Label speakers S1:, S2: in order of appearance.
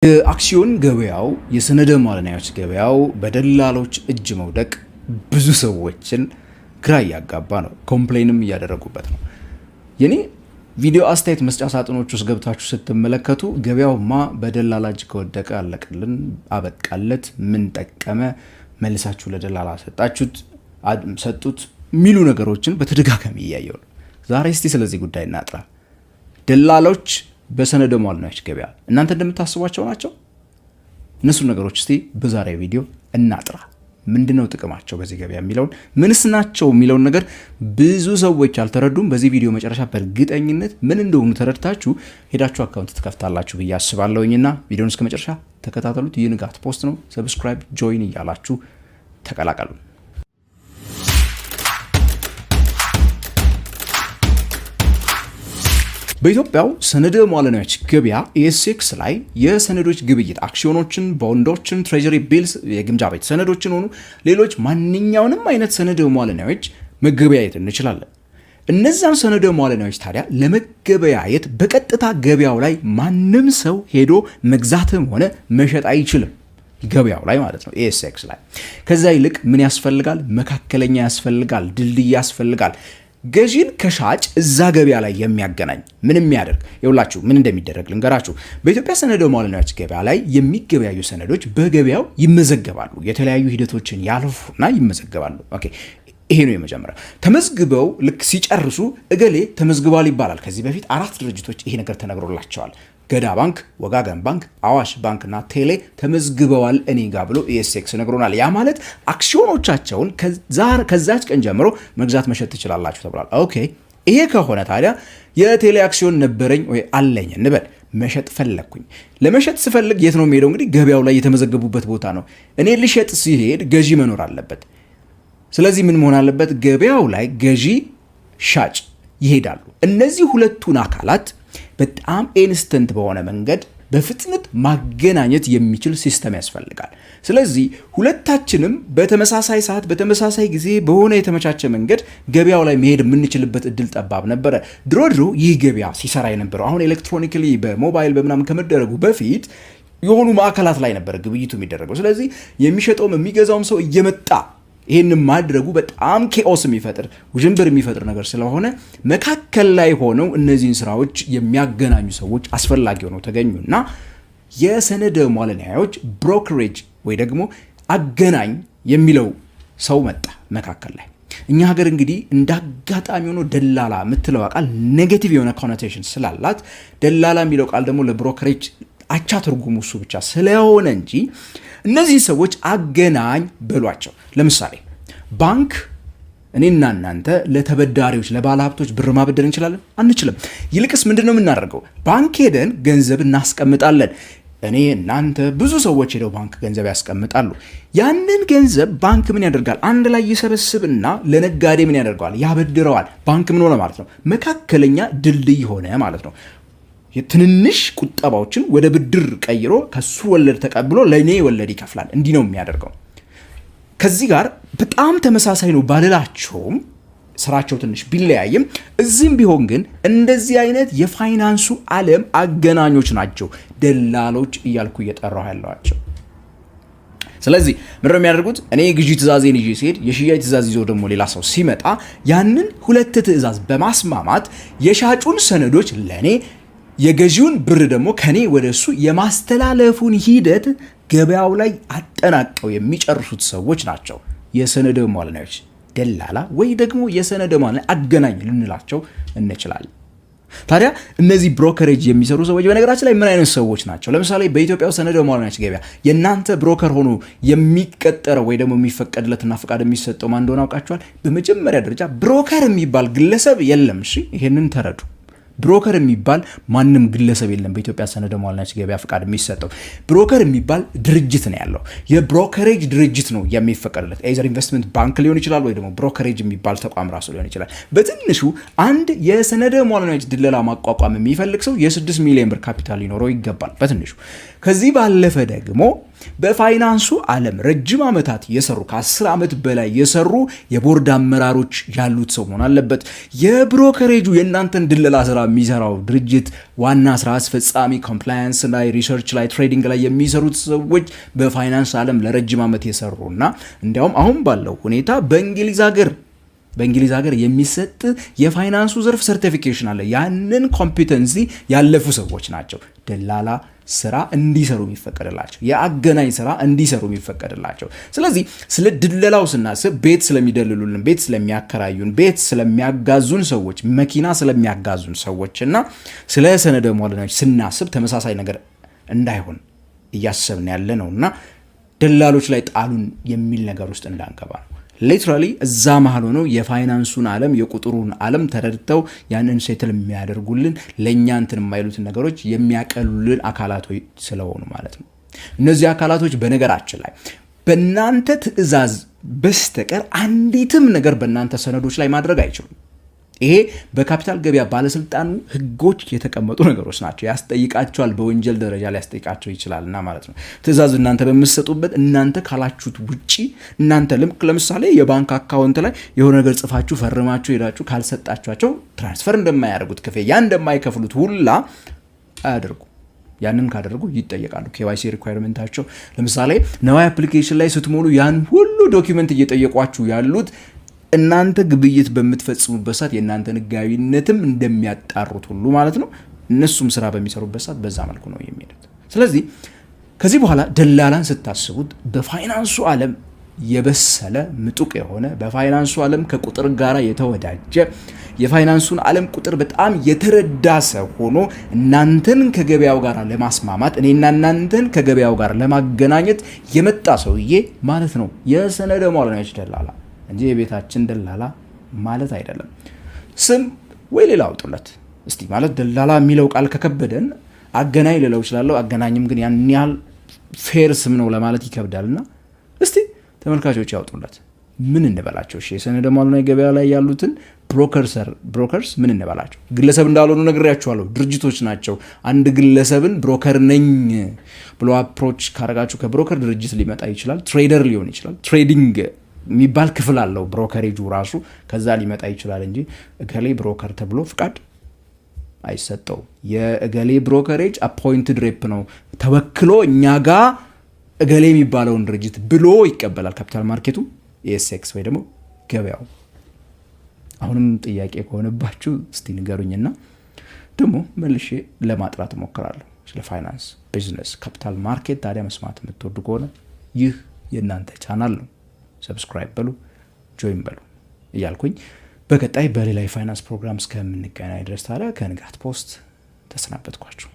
S1: የአክሲዮን ገበያው የሰነደ ማለናዮች ገበያው በደላሎች እጅ መውደቅ ብዙ ሰዎችን ግራ ያጋባ ነው። ኮምፕሌንም እያደረጉበት ነው። የኔ ቪዲዮ አስተያየት መስጫ ሳጥኖች ውስጥ ገብታችሁ ስትመለከቱ ገበያውማ በደላላ እጅ ከወደቀ አለቀልን፣ አበቃለት፣ ምን ጠቀመ፣ መልሳችሁ ለደላላ ሰጡት የሚሉ ነገሮችን በተደጋጋሚ እያየሁ ነው። ዛሬ እስቲ ስለዚህ ጉዳይ እናጥራ። ደላሎች በሰነደ ማለናዮች ገበያ እናንተ እንደምታስቧቸው ናቸው? እነሱ ነገሮች እስቲ በዛሬ ቪዲዮ እናጥራ። ምንድነው ጥቅማቸው በዚህ ገበያ የሚለውን ምንስ ናቸው የሚለውን ነገር ብዙ ሰዎች አልተረዱም። በዚህ ቪዲዮ መጨረሻ በእርግጠኝነት ምን እንደሆኑ ተረድታችሁ ሄዳችሁ አካውንት ትከፍታላችሁ ብዬ አስባለሁኝና ቪዲዮውን እስከ መጨረሻ ተከታተሉት። ይህ ንጋት ፖስት ነው። ሰብስክራይብ ጆይን እያላችሁ ተቀላቀሉ። በኢትዮጵያው ሰነደ ማለናዮች ገበያ ኤስኤክስ ላይ የሰነዶች ግብይት አክሲዮኖችን፣ ቦንዶችን፣ ትሬጀሪ ቢልስ፣ የግምጃ ቤት ሰነዶችን ሆኑ ሌሎች ማንኛውንም አይነት ሰነደ ማለናዮች መገበያየት እንችላለን። እነዛን ሰነደ ማለናዮች ታዲያ ለመገበያየት በቀጥታ ገበያው ላይ ማንም ሰው ሄዶ መግዛትም ሆነ መሸጥ አይችልም። ገበያው ላይ ማለት ነው፣ ኤስኤክስ ላይ። ከዛ ይልቅ ምን ያስፈልጋል? መካከለኛ ያስፈልጋል፣ ድልድይ ያስፈልጋል። ገዢን ከሻጭ እዛ ገበያ ላይ የሚያገናኝ ምን የሚያደርግ ይውላችሁ ምን እንደሚደረግ ልንገራችሁ። በኢትዮጵያ ሰነደ ማለናዮች ገበያ ላይ የሚገበያዩ ሰነዶች በገበያው ይመዘገባሉ። የተለያዩ ሂደቶችን ያልፉና ይመዘገባሉ። ኦኬ፣ ይሄ ነው የመጀመሪያው። ተመዝግበው ልክ ሲጨርሱ እገሌ ተመዝግቧል ይባላል። ከዚህ በፊት 4 ድርጅቶች ይሄ ነገር ተነግሮላቸዋል። ገዳ ባንክ፣ ወጋገን ባንክ፣ አዋሽ ባንክ እና ቴሌ ተመዝግበዋል እኔ ጋር ብሎ ኤስኤክስ ነግሮናል። ያ ማለት አክሲዮኖቻቸውን ከዛች ቀን ጀምሮ መግዛት መሸጥ ትችላላችሁ ተብሏል። ኦኬ፣ ይሄ ከሆነ ታዲያ የቴሌ አክሲዮን ነበረኝ ወይ አለኝ እንበል፣ መሸጥ ፈለግኩኝ። ለመሸጥ ስፈልግ የት ነው የምሄደው? እንግዲህ ገበያው ላይ የተመዘገቡበት ቦታ ነው። እኔ ልሸጥ ሲሄድ ገዢ መኖር አለበት። ስለዚህ ምን መሆን አለበት? ገበያው ላይ ገዢ ሻጭ ይሄዳሉ። እነዚህ ሁለቱን አካላት በጣም ኢንስተንት በሆነ መንገድ በፍጥነት ማገናኘት የሚችል ሲስተም ያስፈልጋል። ስለዚህ ሁለታችንም በተመሳሳይ ሰዓት በተመሳሳይ ጊዜ በሆነ የተመቻቸ መንገድ ገበያው ላይ መሄድ የምንችልበት እድል ጠባብ ነበረ። ድሮ ይህ ገበያ ሲሰራ የነበረው አሁን ኤሌክትሮኒክሊ በሞባይል በምናምን ከመደረጉ በፊት የሆኑ ማዕከላት ላይ ነበረ ግብይቱ የሚደረገው። ስለዚህ የሚሸጠውም የሚገዛውም ሰው እየመጣ ይህንን ማድረጉ በጣም ኬኦስ የሚፈጥር ውዥንብር የሚፈጥር ነገር ስለሆነ መካከል ላይ ሆነው እነዚህን ስራዎች የሚያገናኙ ሰዎች አስፈላጊ ሆነው ተገኙና የሰነደ ማለናዮች ብሮከሬጅ ወይ ደግሞ አገናኝ የሚለው ሰው መጣ መካከል ላይ። እኛ ሀገር እንግዲህ እንዳጋጣሚ ሆኖ ደላላ የምትለው ቃል ኔጌቲቭ የሆነ ኮኖቴሽን ስላላት ደላላ የሚለው ቃል ደግሞ ለብሮከሬጅ አቻ ትርጉሙ እሱ ብቻ ስለሆነ እንጂ እነዚህ ሰዎች አገናኝ በሏቸው። ለምሳሌ ባንክ እኔና እናንተ ለተበዳሪዎች ለባለሀብቶች ብር ማበደር እንችላለን? አንችልም። ይልቅስ ምንድነው የምናደርገው? ባንክ ሄደን ገንዘብ እናስቀምጣለን። እኔ እናንተ ብዙ ሰዎች ሄደው ባንክ ገንዘብ ያስቀምጣሉ። ያንን ገንዘብ ባንክ ምን ያደርጋል? አንድ ላይ ይሰበስብና ለነጋዴ ምን ያደርገዋል? ያበድረዋል። ባንክ ምን ሆነ ማለት ነው? መካከለኛ ድልድይ ሆነ ማለት ነው። የትንንሽ ቁጠባዎችን ወደ ብድር ቀይሮ ከሱ ወለድ ተቀብሎ ለኔ ወለድ ይከፍላል። እንዲህ ነው የሚያደርገው። ከዚህ ጋር በጣም ተመሳሳይ ነው ባልላቸውም ስራቸው ትንሽ ቢለያይም እዚህም ቢሆን ግን እንደዚህ አይነት የፋይናንሱ ዓለም አገናኞች ናቸው ደላሎች እያልኩ እየጠራሁ ያለዋቸው። ስለዚህ ምንድነው የሚያደርጉት? እኔ ግዢ ትእዛዜን ይዤ ሲሄድ የሽያጭ ትእዛዝ ይዞ ደግሞ ሌላ ሰው ሲመጣ ያንን ሁለት ትእዛዝ በማስማማት የሻጩን ሰነዶች ለኔ የገዢውን ብር ደግሞ ከኔ ወደ እሱ የማስተላለፉን ሂደት ገበያው ላይ አጠናቀው የሚጨርሱት ሰዎች ናቸው የሰነደ ማለናዮች ደላላ ወይ ደግሞ የሰነደ ማለናዮች አገናኝ ልንላቸው እንችላለን። ታዲያ እነዚህ ብሮከሬጅ የሚሰሩ ሰዎች በነገራችን ላይ ምን አይነት ሰዎች ናቸው? ለምሳሌ በኢትዮጵያው ሰነደ ማለናዮች ገበያ የእናንተ ብሮከር ሆኖ የሚቀጠረው ወይ ደግሞ የሚፈቀድለትና ፍቃድ የሚሰጠው ማን እንደሆነ አውቃችኋል? በመጀመሪያ ደረጃ ብሮከር የሚባል ግለሰብ የለም። እሺ፣ ይሄንን ተረዱ። ብሮከር የሚባል ማንም ግለሰብ የለም በኢትዮጵያ ሰነደ ማለናዮች ገበያ ፍቃድ የሚሰጠው። ብሮከር የሚባል ድርጅት ነው ያለው። የብሮከሬጅ ድርጅት ነው የሚፈቀድለት። ኤዘር ኢንቨስትመንት ባንክ ሊሆን ይችላል ወይ ደግሞ ብሮከሬጅ የሚባል ተቋም ራሱ ሊሆን ይችላል። በትንሹ አንድ የሰነደ ማለናዮች ድለላ ማቋቋም የሚፈልግ ሰው የ6 ሚሊዮን ብር ካፒታል ሊኖረው ይገባል በትንሹ። ከዚህ ባለፈ ደግሞ በፋይናንሱ ዓለም ረጅም ዓመታት የሰሩ ከ10 ዓመት በላይ የሰሩ የቦርድ አመራሮች ያሉት ሰው መሆን አለበት። የብሮከሬጁ የእናንተን ድለላ ስራ የሚሰራው ድርጅት ዋና ስራ አስፈጻሚ፣ ኮምፕላያንስ ላይ፣ ሪሰርች ላይ፣ ትሬዲንግ ላይ የሚሰሩት ሰዎች በፋይናንስ ዓለም ለረጅም ዓመት የሰሩና እንዲያውም አሁን ባለው ሁኔታ በእንግሊዝ ሀገር የሚሰጥ የፋይናንሱ ዘርፍ ሰርቲፊኬሽን አለ። ያንን ኮምፒተንሲ ያለፉ ሰዎች ናቸው ደላላ ስራ እንዲሰሩ የሚፈቀድላቸው፣ የአገናኝ ስራ እንዲሰሩ የሚፈቀድላቸው። ስለዚህ ስለ ድለላው ስናስብ ቤት ስለሚደልሉልን፣ ቤት ስለሚያከራዩን፣ ቤት ስለሚያጋዙን ሰዎች፣ መኪና ስለሚያጋዙን ሰዎች እና ስለ ሰነደ ሙዓለናዎች ስናስብ ተመሳሳይ ነገር እንዳይሆን እያሰብን ያለ ነው እና ደላሎች ላይ ጣሉን የሚል ነገር ውስጥ እንዳንገባ ነው። ሊትራሊ እዛ መሀል ሆነው የፋይናንሱን ዓለም የቁጥሩን ዓለም ተረድተው ያንን ሴትል የሚያደርጉልን ለእኛ እንትን የማይሉትን ነገሮች የሚያቀሉልን አካላቶች ስለሆኑ ማለት ነው። እነዚህ አካላቶች በነገራችን ላይ በእናንተ ትዕዛዝ በስተቀር አንዲትም ነገር በእናንተ ሰነዶች ላይ ማድረግ አይችሉም። ይሄ በካፒታል ገበያ ባለስልጣኑ ህጎች የተቀመጡ ነገሮች ናቸው። ያስጠይቃቸዋል፣ በወንጀል ደረጃ ሊያስጠይቃቸው ይችላልና ማለት ነው። ትዕዛዝ እናንተ በምትሰጡበት እናንተ ካላችሁት ውጪ እናንተ ለምሳሌ የባንክ አካውንት ላይ የሆነ ነገር ጽፋችሁ ፈርማችሁ ሄዳችሁ ካልሰጣችኋቸው ትራንስፈር እንደማያደርጉት ክፍያ እንደማይከፍሉት ሁላ አያደርጉ። ያንን ካደረጉ ይጠየቃሉ። KYC ሪኳየርመንታቸው ለምሳሌ ነዋይ አፕሊኬሽን ላይ ስትሞሉ ያን ሁሉ ዶኪመንት እየጠየቋችሁ ያሉት እናንተ ግብይት በምትፈጽሙበት ሰዓት የእናንተን ህጋዊነትም እንደሚያጣሩት ሁሉ ማለት ነው። እነሱም ስራ በሚሰሩበት ሰዓት በዛ መልኩ ነው የሚሄዱት። ስለዚህ ከዚህ በኋላ ደላላን ስታስቡት በፋይናንሱ ዓለም የበሰለ ምጡቅ የሆነ በፋይናንሱ ዓለም ከቁጥር ጋር የተወዳጀ የፋይናንሱን ዓለም ቁጥር በጣም የተረዳ ሰው ሆኖ እናንተን ከገበያው ጋር ለማስማማት እኔና እናንተን ከገበያው ጋር ለማገናኘት የመጣ ሰውዬ ማለት ነው የሰነደ ሙዓለናዎች ደላላ እንጂ የቤታችን ደላላ ማለት አይደለም። ስም ወይ ሌላ አውጡለት እስቲ። ማለት ደላላ የሚለው ቃል ከከበደን አገናኝ ልለው እችላለሁ። አገናኝም ግን ያን ያህል ፌር ስም ነው ለማለት ይከብዳልና እስቲ ተመልካቾች ያውጡለት። ምን እንበላቸው? እሺ የሰነደ ሙዓለናዊ ገበያ ላይ ያሉትን ብሮከርስ ምን እንበላቸው? ግለሰብ እንዳልሆኑ ነግሬያችኋለሁ። ድርጅቶች ናቸው። አንድ ግለሰብን ብሮከር ነኝ ብሎ አፕሮች ካረጋችሁ ከብሮከር ድርጅት ሊመጣ ይችላል። ትሬደር ሊሆን ይችላል። ትሬዲንግ የሚባል ክፍል አለው ብሮከሬጁ ራሱ፣ ከዛ ሊመጣ ይችላል እንጂ እገሌ ብሮከር ተብሎ ፍቃድ አይሰጠው። የእገሌ ብሮከሬጅ አፖይንትድ ሬፕ ነው፣ ተወክሎ እኛ ጋር እገሌ የሚባለውን ድርጅት ብሎ ይቀበላል ካፒታል ማርኬቱ ኤስኤክስ ወይ ደግሞ ገበያው። አሁንም ጥያቄ ከሆነባችሁ እስቲ ንገሩኝና ደግሞ መልሼ ለማጥራት እሞክራለሁ ስለ ፋይናንስ፣ ቢዝነስ፣ ካፒታል ማርኬት። ታዲያ መስማት የምትወዱ ከሆነ ይህ የእናንተ ቻናል ነው። ሰብስክራይብ በሉ፣ ጆይን በሉ እያልኩኝ በቀጣይ በሌላ የፋይናንስ ፕሮግራም እስከምንገናኝ ድረስ ታዲያ ከንጋት ፖስት ተሰናበትኳችሁ።